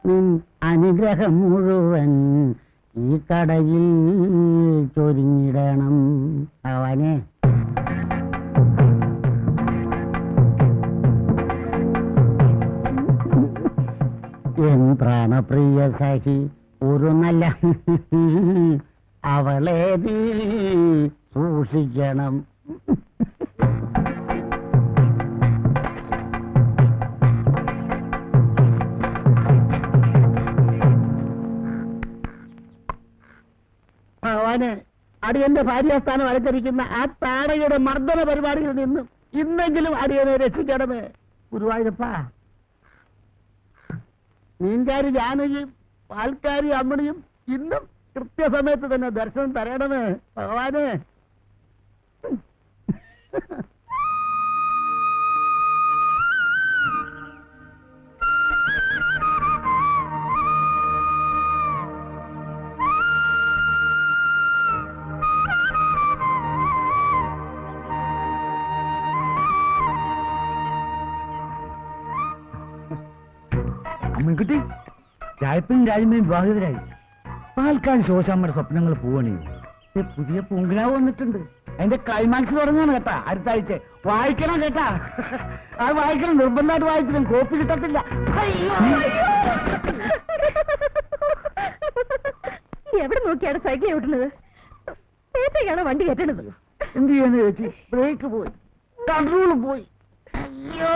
നിൻ അനുഗ്രഹം മുഴുവൻ ഈ കടയിൽ ചൊരിഞ്ഞിടണം ഭഗവാനെ. എൻ പ്രാണപ്രിയ സഖി ഒരു നല്ല അവളെ നീ സൂക്ഷിക്കണം. ഭഗവാന്, അടിയന്റെ ഭാര്യാസ്ഥാനം അലങ്കരിക്കുന്ന ആ താടയുടെ മർദ്ദന പരിപാടിയിൽ നിന്നും ഇന്നെങ്കിലും അടിയനെ രക്ഷിക്കണമേ ഗുരുവായൂരപ്പ. മീൻകാരി ജാനകിയും പാൽക്കാരി അമ്മണിയും ഇന്നും കൃത്യസമയത്ത് തന്നെ ദർശനം തരണമേ ഭഗവാന്. അമ്മൻകുട്ടി, രായപ്പനും രാജമ്മയും വിവാഹിതരായി. പാൽക്കാട് ശോശാമ്മയുടെ സ്വപ്നങ്ങൾ പോവണേ. പുതിയ പൂങ്കിനാവ് വന്നിട്ടുണ്ട്. അതിന്റെ ക്ലൈമാക്സ് തുടങ്ങാണ് കേട്ടാ അടുത്ത ആഴ്ച. വായിക്കണം കേട്ടാ, അത് വായിക്കണം, നിർബന്ധമായിട്ട് വായിച്ചിട്ടും കോപ്പി കിട്ടത്തില്ല. എവിടെ നോക്കിയാണ് സൈക്കിൾ ഓട്ടുന്നത്? നേരത്തേക്കാണ് വണ്ടി കയറ്റണത്. എന്ത് ചെയ്യാന്ന് ചേച്ചി, ബ്രേക്ക് പോയി, കൺട്രോൾ പോയി. അയ്യോ,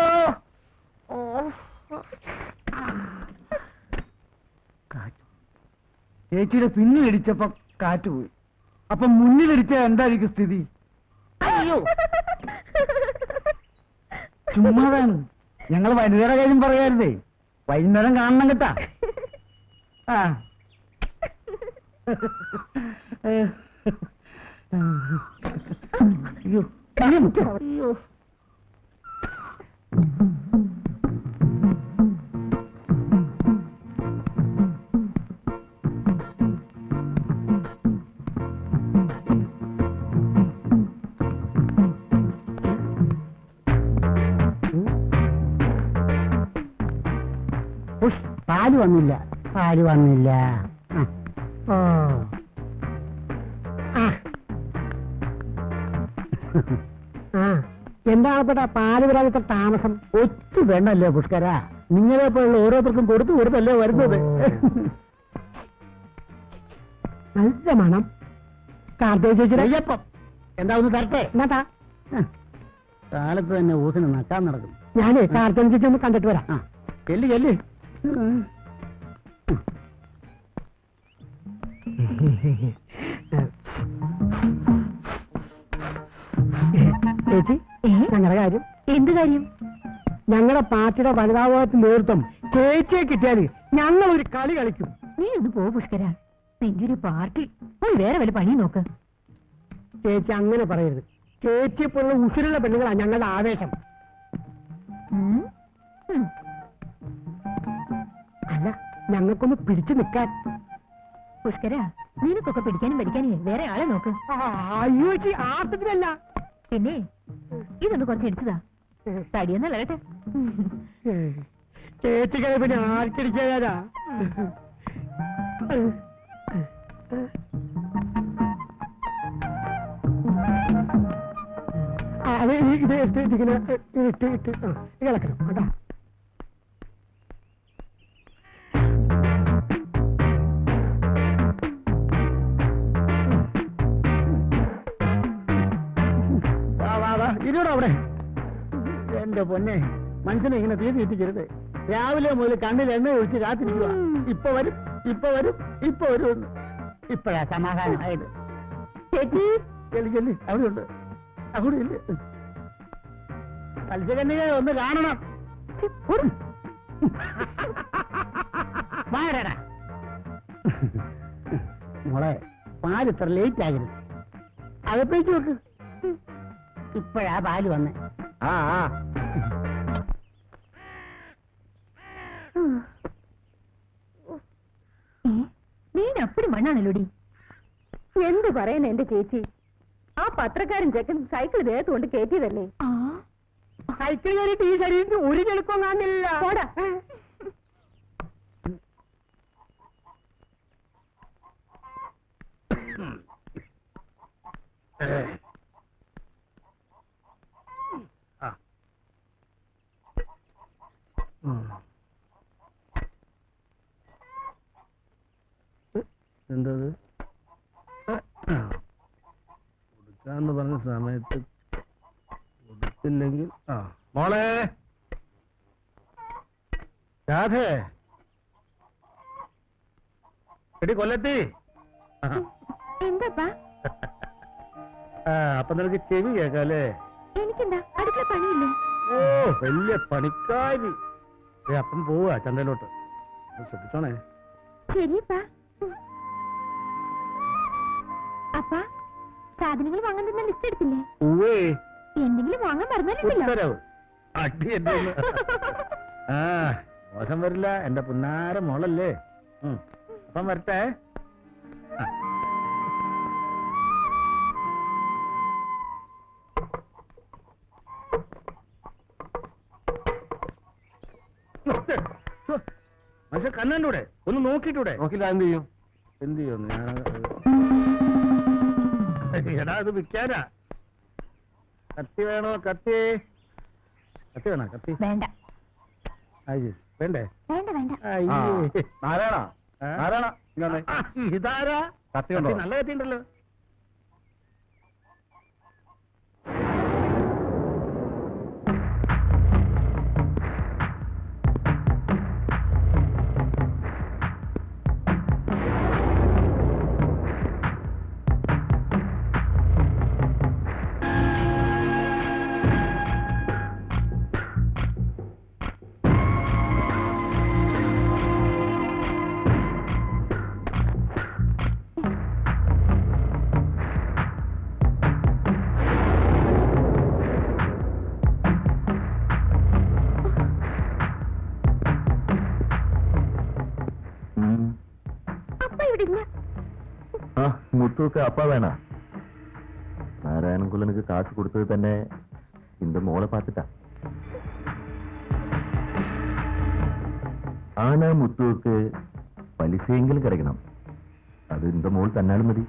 ചേച്ചിയുടെ പിന്നിലിടിച്ചപ്പോ കാറ്റ് പോയി. അപ്പൊ മുന്നിലിടിച്ച എന്തായിരിക്കും സ്ഥിതി? അയ്യോ, ചുമ്മാതാണ്. ഞങ്ങൾ വനിതയുടെ കാര്യം പറയാറുതേ. വൈകുന്നേരം കാണണം കേട്ടാ. ആ അയ്യോ അയ്യോ. പാല് വന്നില്ല, പാല് വന്നില്ല. ഓ എന്താണ് പെട്ടാ പാല് വരാത്ത താമസം? ഒറ്റ വേണ്ടല്ലേ പുഷ്കര, നിങ്ങളെ പോലുള്ള ഓരോരുത്തർക്കും കൊടുത്തു കൊടുത്തല്ലേ വരുന്നത്. നല്ല മണം. കാർത്തേയ്യപ്പം എന്താ ഒന്ന് തരട്ടെ? എന്നാ കാലത്ത് തന്നെ ഊസിന് നക്കാൻ നടക്കും. ഞാനേ കാർത്തേയ്യ ചേച്ചി ഒന്ന് കണ്ടിട്ട് വരാം. ചെല്ലി ചെല്ലി. ചേച്ചി, ഞങ്ങളുടെ കാര്യം. എന്ത് കാര്യം? ഞങ്ങളുടെ പാർട്ടിയുടെ വനിതാഭാഗത്ത് നേതൃത്വം ചേച്ചിയെ കിട്ടിയാൽ ഞങ്ങൾ ഒരു കളി കളിക്കും. നീ ഒന്ന് പോ പുഷ്കര, നിന്റെ ഒരു പാർട്ടി. പോയി വേറെ വല്ല പണി നോക്ക്. ചേച്ചി അങ്ങനെ പറയരുത്. ചേച്ചിയെ പോലുള്ള ഉസിരുള്ള പെണ്ണുങ്ങളാണ് ഞങ്ങളുടെ ആവേശം. അല്ല, ഞങ്ങൾക്കൊന്ന് പിടിച്ചു നിൽക്കാൻ. പുഷ്കര, നിനക്കൊക്കെ പിടിക്കാനും പഠിക്കാനും വേറെ ആളെ നോക്ക്. അയ്യോ ചേച്ചി, ആർത്തത്തിലല്ല. പിന്നെ ഇതൊന്ന് കുറച്ച് ഇടിച്ചതാ. തടിയൊന്നല്ല കേട്ടെ. ചേച്ചിക്കത് പിന്നെ ആർക്കിടിക്കാനാ? അത് ഇത് ഇങ്ങനെ ഇട്ട് ഇളക്കണം കേട്ടാ. ഇരുവിടെ അവിടെ. എന്റെ പൊന്നെ, മനുഷ്യനെ ഇങ്ങനെ തീ തീറ്റിക്കരുത്. രാവിലെ മുതൽ കണ്ണിൽ എണ്ണ ഒഴിച്ച് കാത്തിരിക്കുക. ഇപ്പൊ വരും, ഇപ്പൊ വരും, ഇപ്പൊ വരും. ഇപ്പഴാ സമാധാനമായത്. ചേച്ചി ചെല്ലി ചെല്ലി, അവിടെ ഉണ്ട്. അവിടെ ഇല്ല. മത്സ്യകന്യക ഒന്ന് കാണണം. മോളെ, പാല് ഇത്ര ലേറ്റ് ആകരുത്. അകത്തേക്ക് വെക്ക്. ഇപ്പഴാ പാല് വന്നേ. നീ അപ്പടി മണ്ണാണല്ലോടി. എന്ത് പറയുന്നു എന്റെ ചേച്ചി? ആ പത്രക്കാരൻ ചെക്കൻ സൈക്കിൾ ദേഹത്ത് കൊണ്ട് കയറ്റിയതല്ലേ? സൈക്കിൾ കയറിയിട്ട് ഈ ശരീരത്തിന് ഒരു ചെളുപ്പം കാണില്ല. എന്തത് കൊടുക്കാന്ന് പറഞ്ഞ സമയത്ത് കൊടുത്തില്ലെങ്കിൽ മോളെ രാധേ എടി കൊല്ലത്തി എന്താപ്പാ അപ്പൊ നിനക്ക് ചെവി കേക്കാല്ലേ എനിക്കെന്താ അടുക്കള പണിയില്ലേ ഓ വലിയ പണിക്കാരി അപ്പം പോവാ ചന്തയിലോട്ട് ശ്രദ്ധിച്ചോണേ ശരിയപ്പാ അപ്പാ സാധനങ്ങൾ വാങ്ങാൻ തന്ന ലിസ്റ്റ് എടുത്തില്ലേ ഉവ്വേ എന്തെങ്കിലും വാങ്ങാൻ മറന്നില്ലല്ലോ ഉത്തരവ് അടി എന്റെ ആ മോശം വരില്ല എന്റെ പുന്നാര മോളല്ലേ അപ്പം വരട്ടെ പക്ഷെ കണ്ണൂടെ ഒന്ന് നോക്കിട്ടൂടെ നോക്കില്ല എന്ത് ചെയ്യും എന്ത് ചെയ്യുന്നു എടാ അത് വിൽക്കാനാ കത്തി വേണോ കത്തി കത്തി വേണോ കത്തി വേണ്ട അയ്യോ വേണ്ടേ വേണ്ട വേണ്ട അയ്യേ നാരായണ നാരായണ ഇങ്ങനെ ഇതാരാ കത്തി ഉണ്ടോ? നല്ല കത്തി ഉണ്ടല്ലോ முத்துவுக்கு அப்பா வேணா நாராயணகுலனுக்கு காசு கொடுத்தது തന്നെ இந்த മോളെ பார்த்துட்டா ஆனா முத்துவுக்கு പലിശയെങ്കിലും കിടക്കണം അത് இந்த മോൾ തന്നാലും മതി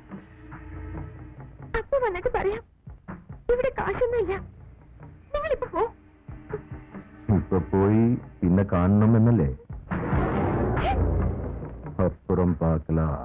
അപ്പൊ വന്നിട്ട് പറയാം ഇവിടെ കാശൊന്നുമില്ല നിങ്ങളിപ്പോ പോ ഇപ്പൊ പോയി പിന്നെ കാണണം എന്നല്ലേ അപ്പുറം பார்க்கலாம்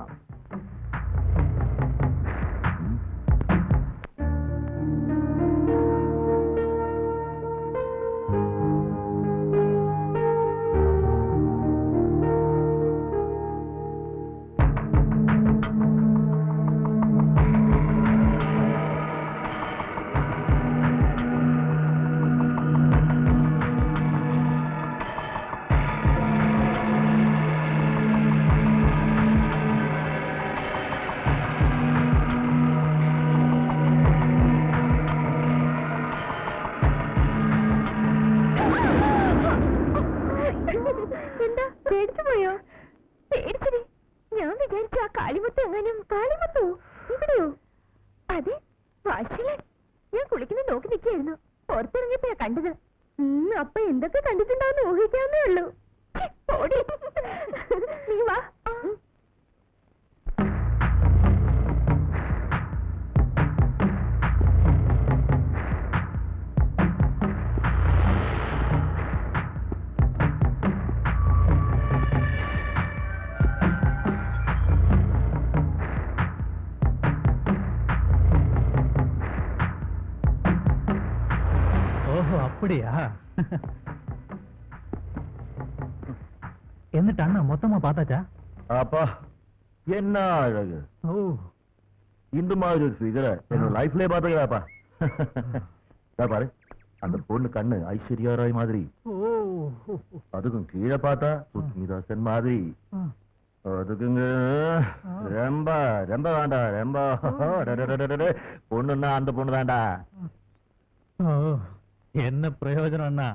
എന്താ പേടിച്ചു പോയോ പേടിച്ചടി ഞാൻ വിചാരിച്ചു ആ കാളിമുത്ത് എങ്ങാനും കാളിമുത്തോ ഇവിടെയോ അതെ വാശിയിലാണ് ഞാൻ കുളിക്കുന്നത് നോക്കി നിൽക്കായിരുന്നു പുറത്തിറങ്ങിയപ്പോഴാ കണ്ടത് അപ്പൊ എന്തൊക്കെ കണ്ടിട്ടുണ്ടാവുന്ന ഊഹിക്കാവുന്നേ ഉള്ളൂ ഓടി നീ വാ ஓஹோ அப்படியா എന്നിട്ട് അണ്ണ മൊത്തമാ பார்த்தாச்சா அப்பா என்ன அழகு ஓ இந்த மாதிரி ஒரு ஃபிகரை என்னோட லைஃப்லயே பாத்துக்கிறாப்பா பாரு அந்த பொண்ணு கண்ணு ஐஸ்வர்யா ராய் மாதிரி ஓ அதுக்கும் கீழே பார்த்தா சுஸ்மிதா சென் மாதிரி அதுக்குங்க ரொம்ப ரொம்ப வேண்டாம் ரொம்ப பொண்ணுன்னா அந்த பொண்ணு தான்டா ஓ என்ன பிரயோஜனம் அண்ணா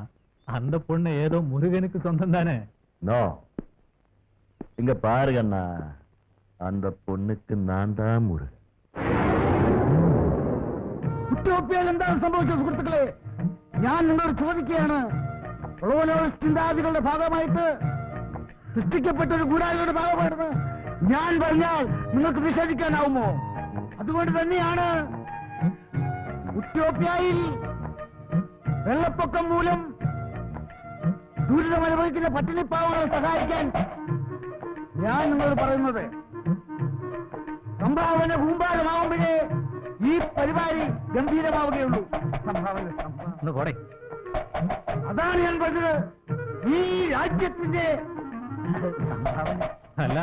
அந்த பொண்ணு ஏதோ முருகனுக்கு சொந்தம் தானே நோ இங்க பாருங்க அண்ணா அந்த பொண்ணுக்கு நான் தான் முருகன் കുറ്റോപ്പിയാൽ എന്താണ് സംഭവിച്ചത് സുഹൃത്തുക്കളെ ഞാൻ നിങ്ങളോട് ചോദിക്കുകയാണ് ചിന്താഗതികളുടെ ഭാഗമായിട്ട് സൃഷ്ടിക്കപ്പെട്ട ഒരു ഗൂഢാലോചനയുടെ ഭാഗമായിരുന്നു ഞാൻ പറഞ്ഞാൽ നിങ്ങൾക്ക് നിഷേധിക്കാനാവുമോ അതുകൊണ്ട് തന്നെയാണ് ഉത്യോപ്യയിൽ വെള്ളപ്പൊക്കം മൂലം ദുരിതമനുഭവിക്കുന്ന പട്ടിണിപ്പാവങ്ങളെ സഹായിക്കാൻ ഞാൻ നിങ്ങളോട് പറയുന്നത് സംഭാവന കൂമ്പാരമാവുമ്പോഴേ ഈ പരിപാടി ഗംഭീരമാവുകയുള്ളൂ. സംഭാവന പോടെ. അതാണ് ഞാൻ പറഞ്ഞത്. ഈ രാജ്യത്തിന്റെ സംഭാവന അല്ല,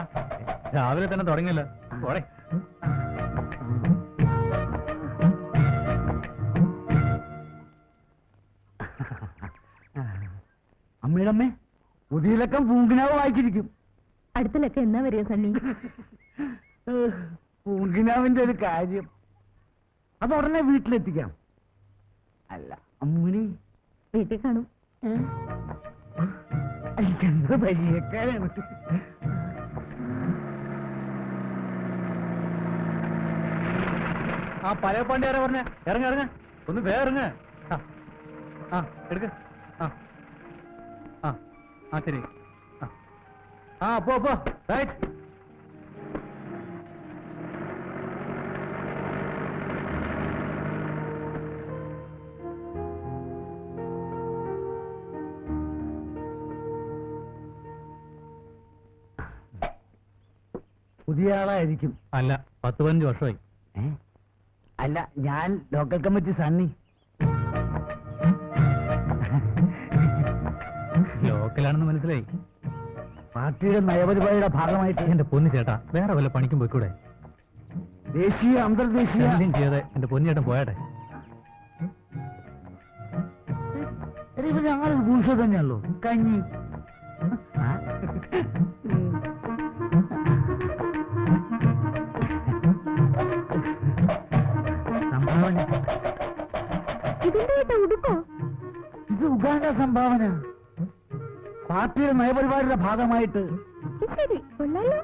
രാവിലെ തന്നെ തുടങ്ങിയല്ലോ. പോടെ. അമ്മയുടെ അമ്മേ, പുതിയ ലക്കം പൂങ്കിനാവ് വായിച്ചിരിക്കും. അടുത്ത എന്നാ വരിക സണ്ണി? പൂങ്കിനാവിന്റെ ഒരു കാര്യം അത് ഉടനെ വീട്ടിലെത്തിക്കാം. അല്ല അമ്മിണി വീട്ടിൽ കാണും. എനിക്കെന്ത് പരിചയക്കാരാണ്. ആ പഴയ പാണ്ടി ആരാ പറഞ്ഞ? ഇറങ്ങ ഒന്ന് വേറങ്ങ. ആ എടുക്ക. ആ ശരി. പോ റൈറ്റ്. പുതിയ ആളായിരിക്കും. അല്ല, 10-15 വർഷമായി. അല്ല, ഞാൻ ലോക്കൽ കമ്മിറ്റി സണ്ണി. ലോക്കലാണെന്ന് മനസ്സിലായി. പാർട്ടിയുടെ നയപരിപാടിയുടെ ഭാഗമായിട്ട് എന്റെ പൊന്നു ചേട്ടാ, വേറെ വല്ല പണിക്കും പോയിക്കൂടെ? ദേശീയ അന്തർദേശീയ എന്തും ചെയ്യാതെ എന്റെ പൊന്നിയേട്ടൻ പോയാട്ടെ. ഇപ്പൊ ഞങ്ങളൊരു ഭൂഷ തന്നെയല്ലോ. കഞ്ഞി സംഭാവന. ഇതിന്റെ ഉടുക്കോ? ഇത് ഉഗാണ്ട സംഭാവന. പാർട്ടിയുടെ നയപരിപാടിയുടെ ഭാഗമായിട്ട്. ശരി, കൊള്ളാലോ.